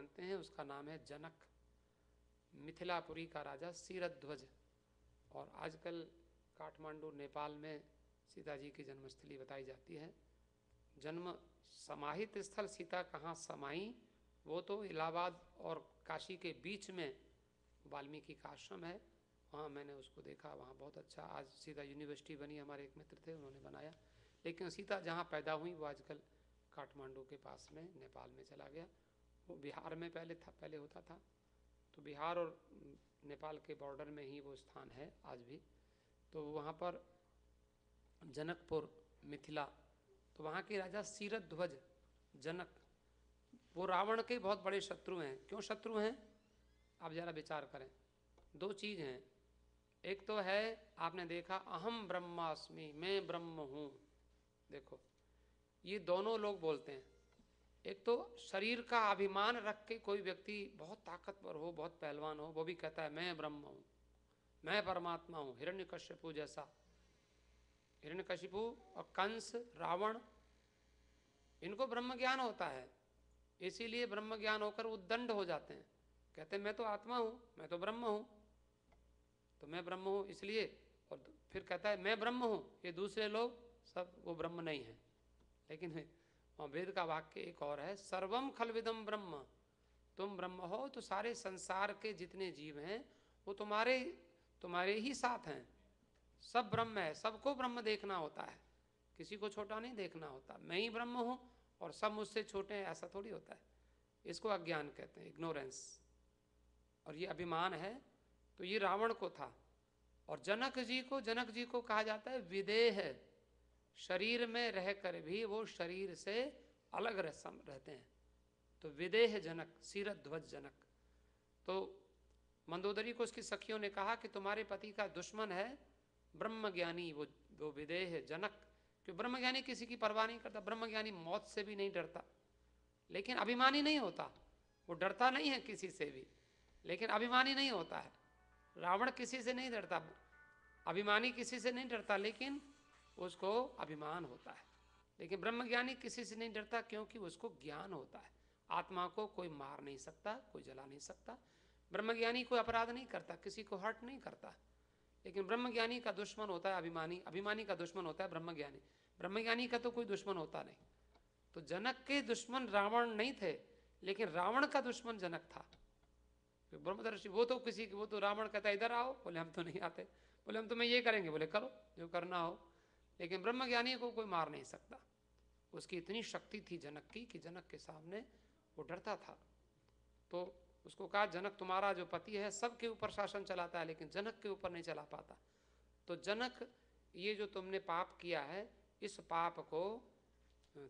जानते हैं, उसका नाम है जनक, मिथिलापुरी का राजा क्षीरध्वज। और आजकल काठमांडू नेपाल में सीता जी की जन्मस्थली बताई जाती है। जन्म समाहित स्थल सीता कहाँ समाई, वो तो इलाहाबाद और काशी के बीच में वाल्मीकि का आश्रम है, वहाँ मैंने उसको देखा, वहाँ बहुत अच्छा, आज सीता यूनिवर्सिटी बनी, हमारे एक मित्र थे उन्होंने बनाया। लेकिन सीता जहाँ पैदा हुई वो आजकल काठमांडू के पास में नेपाल में चला गया। वो बिहार में पहले होता था, तो बिहार और नेपाल के बॉर्डर में ही वो स्थान है आज भी। तो वहाँ पर जनकपुर मिथिला, तो वहाँ के राजा क्षीरध्वज जनक, वो रावण के बहुत बड़े शत्रु हैं। क्यों शत्रु हैं, आप जरा विचार करें। दो चीज़ हैं, एक तो है आपने देखा अहम ब्रह्मास्मि, मैं ब्रह्म हूँ, देखो ये दोनों लोग बोलते हैं। एक तो शरीर का अभिमान रख के कोई व्यक्ति बहुत ताकतवर हो, बहुत पहलवान हो, वो भी कहता है मैं ब्रह्म हूँ, मैं परमात्मा हूँ। हिरण्यकश्यपु जैसा, हिरण्यकशिपु और कंस, रावण, इनको ब्रह्म ज्ञान होता है, इसीलिए ब्रह्म ज्ञान होकर उद्दंड हो जाते हैं, कहते हैं मैं तो आत्मा हूँ, मैं तो ब्रह्म हूँ, तो मैं ब्रह्म हूँ इसलिए। और फिर कहता है मैं ब्रह्म हूँ, ये दूसरे लोग सब वो ब्रह्म नहीं है। लेकिन वेद का वाक्य एक और है, सर्वम खलविदम ब्रह्म, तुम ब्रह्म हो तो सारे संसार के जितने जीव हैं वो तुम्हारे ही साथ हैं, सब ब्रह्म है, सबको ब्रह्म देखना होता है, किसी को छोटा नहीं देखना होता। मैं ही ब्रह्म हूँ और सब मुझसे छोटे हैं, ऐसा थोड़ी होता है। इसको अज्ञान कहते हैं, इग्नोरेंस, और ये अभिमान है। तो ये रावण को था। और जनक जी को कहा जाता है विदेह, शरीर में रहकर भी वो शरीर से अलग रहते हैं, तो विदेह जनक, क्षीरध्वज जनक। तो मंदोदरी को उसकी सखियों ने कहा कि तुम्हारे पति का दुश्मन है ब्रह्मज्ञानी, वो विदेह जनक, क्यों ब्रह्मज्ञानी किसी की परवाह नहीं करता, ब्रह्मज्ञानी मौत से भी नहीं डरता, लेकिन अभिमानी नहीं होता, वो डरता नहीं है किसी से भी, लेकिन अभिमानी नहीं होता है। रावण किसी से नहीं डरता, अभिमानी किसी से नहीं डरता, लेकिन उसको अभिमान होता है। लेकिन ब्रह्मज्ञानी किसी से नहीं डरता, क्योंकि उसको ज्ञान होता है, आत्मा को कोई मार नहीं सकता, कोई जला नहीं सकता। ब्रह्मज्ञानी कोई अपराध नहीं करता, किसी को हर्ट नहीं करता। लेकिन ब्रह्मज्ञानी का दुश्मन होता है अभिमानी, अभिमानी का दुश्मन होता है ब्रह्मज्ञानी, ब्रह्मज्ञानी का तो कोई दुश्मन होता नहीं। तो जनक के दुश्मन रावण नहीं थे, लेकिन रावण का दुश्मन जनक था। ब्रह्मदर्शी वो तो रावण कहता है इधर आओ, बोले हम तो नहीं आते, बोले हम तुम्हें ये करेंगे, बोले करो जो करना हो। लेकिन ब्रह्मज्ञानी को कोई मार नहीं सकता, उसकी इतनी शक्ति थी जनक की कि जनक के सामने वो डरता था। तो उसको कहा जनक तुम्हारा जो पति है सबके ऊपर शासन चलाता है, लेकिन जनक के ऊपर नहीं चला पाता। तो जनक, ये जो तुमने पाप किया है, इस पाप को,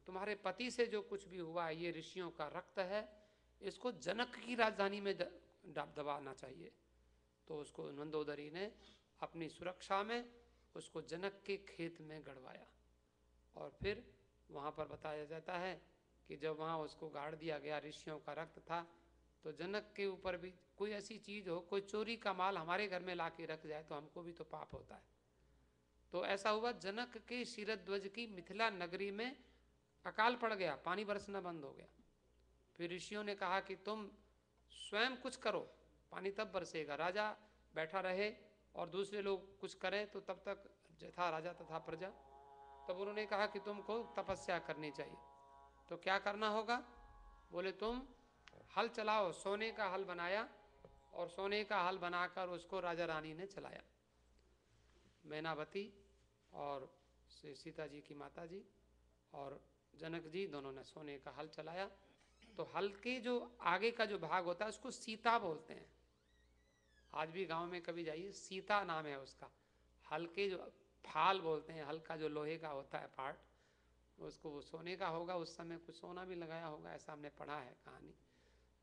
तुम्हारे पति से जो कुछ भी हुआ है, ये ऋषियों का रक्त है, इसको जनक की राजधानी में दबाना चाहिए। तो उसको मंदोदरी ने अपनी सुरक्षा में उसको जनक के खेत में गड़वाया। और फिर वहाँ पर बताया जाता है कि जब वहाँ उसको गाड़ दिया गया, ऋषियों का रक्त था, तो जनक के ऊपर भी कोई ऐसी चीज़ हो, कोई चोरी का माल हमारे घर में ला के रख जाए तो हमको भी तो पाप होता है। तो ऐसा हुआ, जनक के क्षीरध्वज की मिथिला नगरी में अकाल पड़ गया, पानी बरसना बंद हो गया। फिर ऋषियों ने कहा कि तुम स्वयं कुछ करो, पानी तब बरसेगा। राजा बैठा रहे और दूसरे लोग कुछ करें तो तब तक यथा राजा तथा प्रजा। तब उन्होंने कहा कि तुमको तपस्या करनी चाहिए। तो क्या करना होगा, बोले तुम हल चलाओ। सोने का हल बनाया और सोने का हल बनाकर उसको राजा रानी ने चलाया, मैनावती और सीता जी की माता जी और जनक जी दोनों ने सोने का हल चलाया। तो हल के जो आगे का जो भाग होता है उसको सीता बोलते हैं। आज भी गांव में कभी जाइए, सीता नाम है उसका। हल के जो फाल बोलते हैं, हल का जो लोहे का होता है पार्ट, उसको वो सोने का होगा, उस समय कुछ सोना भी लगाया होगा, ऐसा हमने पढ़ा है कहानी।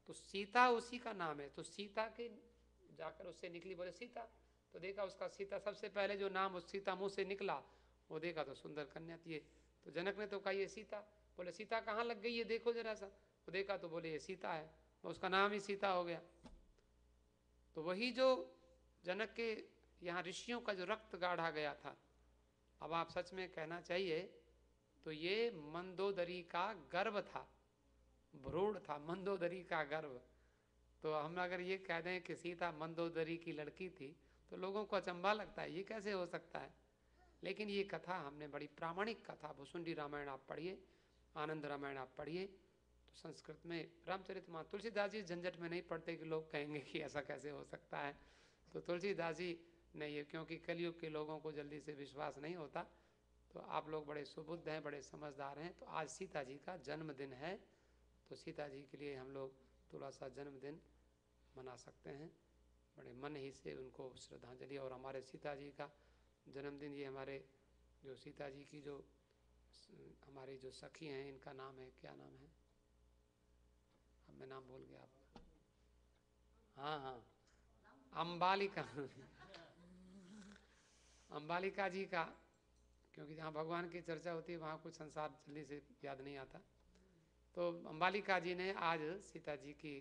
तो सीता उसी का नाम है। तो सीता के जाकर उससे निकली, बोले सीता, तो देखा उसका सीता, सबसे पहले जो नाम उस सीता मुँह से निकला वो देखा तो सुंदर कन्या थी। तो जनक ने तो कहा ये सीता, बोले सीता कहाँ लग गई ये देखो जरा सा। वो देखा तो बोले ये सीता है, तो उसका नाम ही सीता हो गया। तो वही जो जनक के यहाँ ऋषियों का जो रक्त गाढ़ा गया था, अब आप सच में कहना चाहिए तो ये मंदोदरी का गर्व था। भ्रूण था, मंदोदरी का गर्भ। तो हम अगर ये कह दें कि सीता मंदोदरी की लड़की थी तो लोगों को अचंभा लगता है, ये कैसे हो सकता है। लेकिन ये कथा हमने बड़ी प्रामाणिक कथा, भुसुंडी रामायण आप पढ़िए, आनंद रामायण आप पढ़िए, तो संस्कृत में रामचरितमानस, तुलसीदास जी झंझट में नहीं पढ़ते कि लोग कहेंगे कि ऐसा कैसे हो सकता है। तो तुलसीदास जी ने ये, क्योंकि कलयुग के लोगों को जल्दी से विश्वास नहीं होता, तो आप लोग बड़े सुबुद्ध हैं, बड़े समझदार हैं, तो आज सीता जी का जन्मदिन है, तो सीता जी के लिए हम लोग थोड़ा सा जन्मदिन मना सकते हैं, बड़े मन ही से उनको श्रद्धांजलि। और हमारे सीता जी का जन्मदिन, ये हमारे जो सीता जी की जो हमारी जो सखी हैं, इनका नाम है, क्या नाम है, अब मैं नाम भूल गया आपका। हाँ हाँ, अंबालिका अंबालिका जी का, क्योंकि जहाँ भगवान की चर्चा होती है वहाँ कुछ संसार जल्दी से याद नहीं आता। तो अंबालिका जी ने आज सीता जी की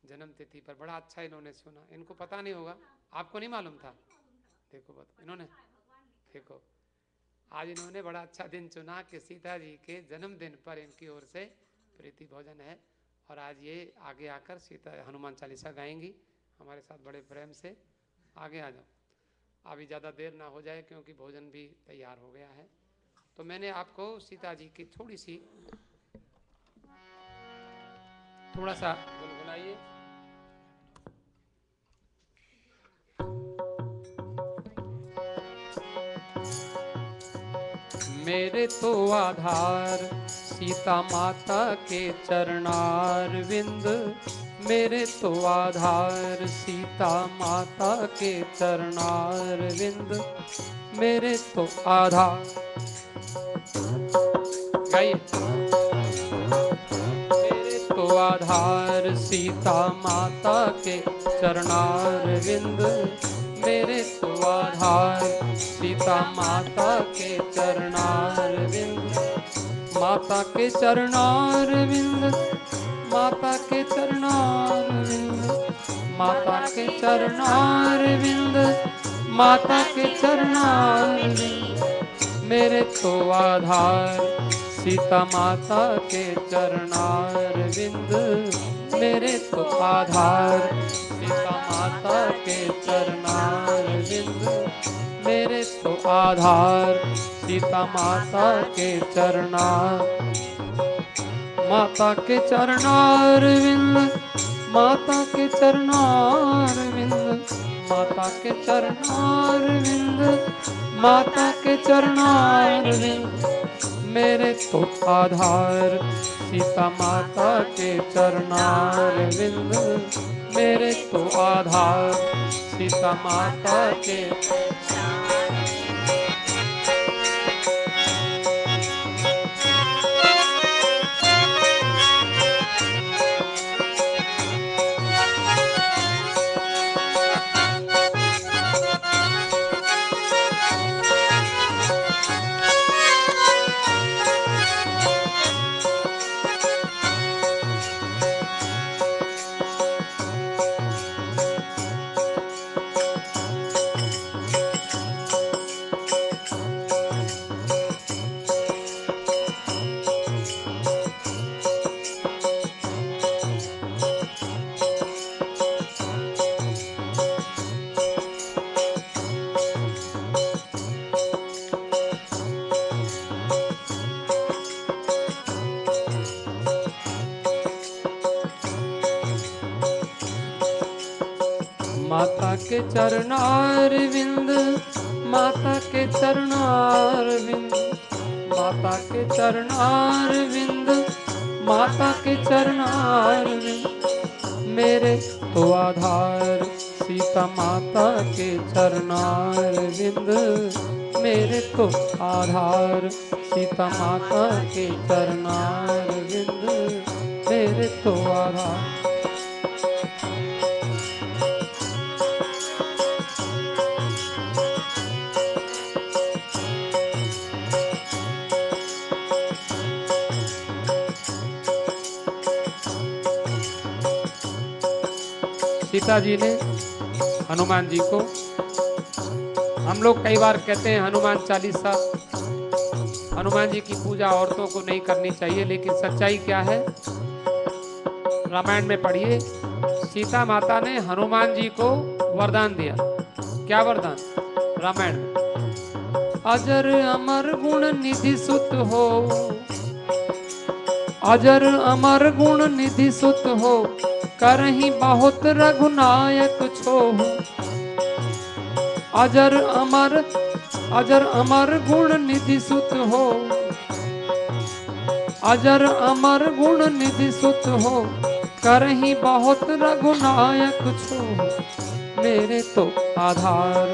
जन्म तिथि पर बड़ा अच्छा इन्होंने सुना, इनको पता नहीं होगा, आपको नहीं मालूम था, देखो बता इन्होंने, देखो आज इन्होंने बड़ा अच्छा दिन चुना कि सीता जी के जन्मदिन पर इनकी ओर से प्रीति भोजन है, और आज ये आगे आकर सीता हनुमान चालीसा गाएंगी हमारे साथ बड़े प्रेम से। आगे आ जाओ, अभी ज़्यादा देर ना हो जाए क्योंकि भोजन भी तैयार हो गया है। तो मैंने आपको सीता जी की थोड़ी सी, थोड़ा सा गुनगुनाइए। मेरे तो आधार सीता माता के चरणार विंद, मेरे तो आधार सीता माता के चरणार विंद, मेरे तो आधार, गाइए, मेरे तो आधार सीता माता के चरणार विंद, मेरे तो आधार सीता माता के चरणार विंद, माता के चरणार विंद, माता के चरणार विंद, माता के चरणार विंद, माता के चरणार विंद, मेरे तो आधार सीता माता के चरणार विंद, मेरे तो आधार सीता माता के चरणार विंद, मेरे तो आधार सीता माता के चरणार, माता के चरणार विंद, माता के चरणार विंद, माता के चरणार विंद, माता के चरणार विंद, मेरे तो आधार सीता माता के चरणार विंद, मेरे तो आधार सीता माता के। माता के चरणार विंद, माता के चरणार विंद, माता के चरणार विंद, माता के चरणार विंद, मेरे तो आधार सीता माता के चरणार विंद, मेरे तो आधार सीता माता के चरणार विंद, मेरे तो आधार। सीता जी ने हनुमान जी को, हम लोग कई बार कहते हैं हनुमान चालीसा, हनुमान जी की पूजा औरतों को नहीं करनी चाहिए, लेकिन सच्चाई क्या है, रामायण में पढ़िए, सीता माता ने हनुमान जी को वरदान दिया। क्या वरदान? रामायण में, अजर अमर गुण निधि सुत हो, अजर अमर गुण निधि सुत हो, करहि बहुत रघुनायक छोहु। अजर अमर गुण निधि सुत हो, अजर अमर गुण निधि सुत हो, करहि बहुत रघुनायक छोहु। मेरे तो आधार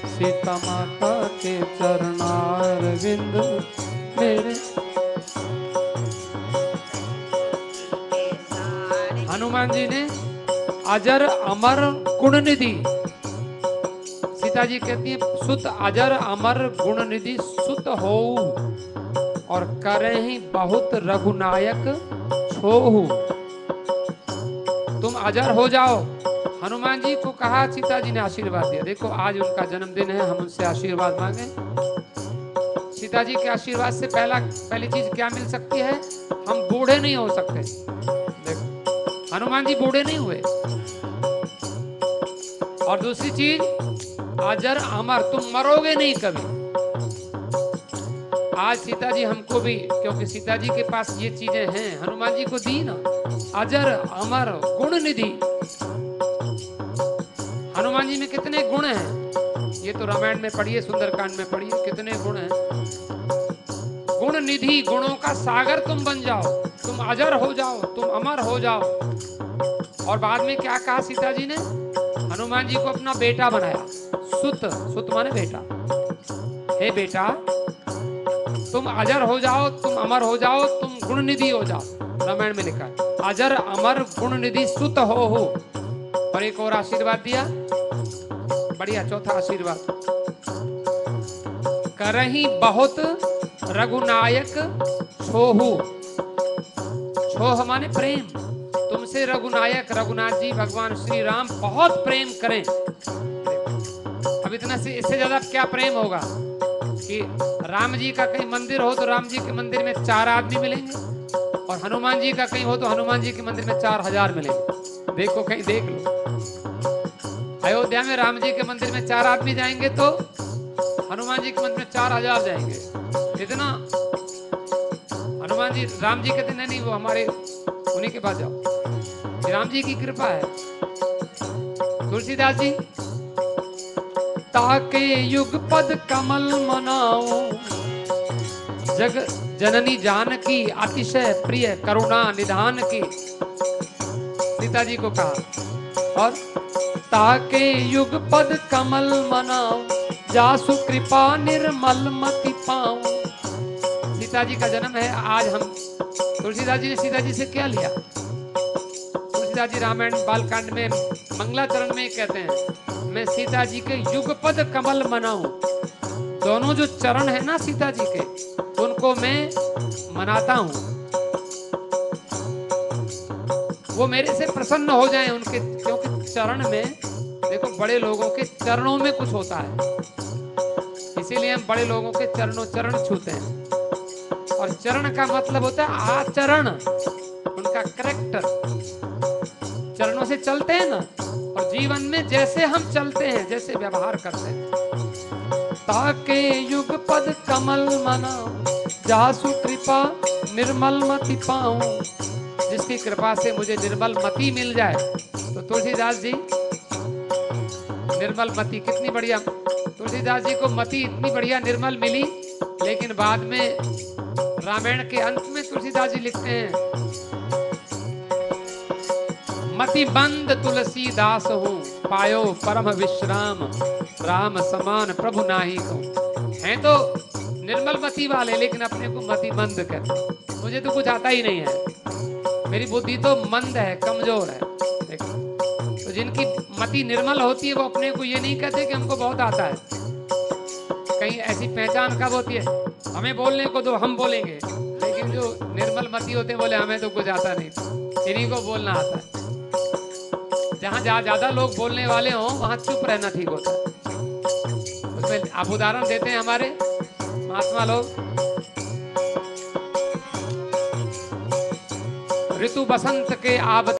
सीता माता के चरणार बिंद, मेरे हनुमान जी ने अजर अमर गुण निधि, सीता जी कहती है सुत अजर अमर गुण निधि सुत हो, और करहि बहुत रघुनायक छोहु। तुम अजर हो जाओ। हनुमान जी को कहा, सीता जी ने आशीर्वाद दिया। देखो आज उनका जन्मदिन है, हम उनसे आशीर्वाद मांगे। सीता जी के आशीर्वाद से पहली चीज क्या मिल सकती है? हम बूढ़े नहीं हो सकते। देखो हनुमान जी बूढ़े नहीं हुए। और दूसरी चीज, अजर अमर, तुम मरोगे नहीं कभी। आज सीता जी हमको भी, क्योंकि सीता जी के पास ये चीजें हैं, हनुमान जी को दी ना, अजर अमर गुण निधि। हनुमान जी में कितने गुण हैं, ये तो रामायण में पढ़िए, सुंदरकांड में पढ़िए, कितने गुण हैं। गुण निधि, गुणों का सागर तुम बन जाओ, तुम अजर हो जाओ, तुम अमर हो जाओ। और बाद में क्या कहा सीता जी ने? हनुमान जी को अपना बेटा बनाया। सुत माने बेटा। हे बेटा, तुम अजर हो जाओ, तुम अमर हो जाओ, तुम गुण निधि हो जाओ। रामायण में लिखा है, अजर अमर गुण निधि सुत हो। और एक और आशीर्वाद दिया, बढ़िया, चौथा आशीर्वाद, करहि बहुत रघुनायक छोहु। छोह माने प्रेम। तुमसे रघुनायक, रघुनाथ जी भगवान श्री राम बहुत प्रेम करें। अब इतना से, इससे ज्यादा क्या प्रेम होगा कि राम जी का कहीं मंदिर हो तो राम जी के मंदिर में 4 आदमी मिलेंगे, और हनुमान जी का कहीं हो तो हनुमान जी के मंदिर में 4000 मिलेंगे। देखो कहीं देख लो, अयोध्या में राम जी के मंदिर में 4 आदमी जाएंगे तो हनुमान जी के मंदिर में 4000 जाएंगे। इतना हनुमान जी, राम जी कहते नहीं, वो हमारे उन्हीं के पास जाओ, राम जी की कृपा है। तुलसीदास जी, ताके युग पद कमल मनाओ, जग जननी जानकी अतिशय प्रिय करुणा निधान की। सीता जी को कहा, और ताके युग पद कमल मनाओ, जासु कृपा निर्मल मति पाऊं। सीता जी का जन्म है आज। हम तुलसीदास जी ने सीता जी से क्या लिया? तुलसीदास जी रामायण बालकांड में मंगलाचरण में कहते हैं, मैं सीता जी के युगपद कमल मनाऊं। दोनों जो चरण है ना सीता जी के, उनको मैं मनाता हूं, वो मेरे से प्रसन्न हो जाएं उनके, क्योंकि चरण में, देखो बड़े लोगों के चरणों में कुछ होता है, इसीलिए हम बड़े लोगों के चरण छूते हैं। और चरण का मतलब होता है आचरण, उनका करैक्टर। चरणों से चलते हैं ना, और जीवन में जैसे हम चलते हैं, जैसे व्यवहार करते हैं। ताके युग पद कमल मनाओ, जासु कृपा निर्मल मति पाऊं। जिसकी कृपा से मुझे निर्मल मति मिल जाए। तो तुलसीदास जी, निर्मल मति कितनी बढ़िया, तुलसीदास जी को मति इतनी बढ़िया निर्मल मिली। लेकिन बाद में रामायण के अंत में तुलसीदास जी लिखते हैं, मति बंद तुलसीदास हूँ, पायो परम विश्राम, राम समान प्रभु नाही कहूं। हैं तो निर्मल मति वाले, लेकिन अपने को मति मंद कहते। मुझे तो कुछ आता ही नहीं है, मेरी बुद्धि तो मंद है, कमजोर है। तो जिनकी मति निर्मल होती है, वो अपने को ये नहीं कहते कि हमको बहुत आता है। कहीं ऐसी पहचान कब होती है, हमें बोलने को दो, हम बोलेंगे, लेकिन जो निर्मल मति होते हैं बोले हमें तो कुछ आता नहीं, इन्हीं को बोलना आता है। जहाँ ज्यादा लोग बोलने वाले हों वहां चुप रहना ठीक होता है। उसमें आप उदाहरण देते हैं हमारे महात्मा लोग, ऋतु बसंत के आब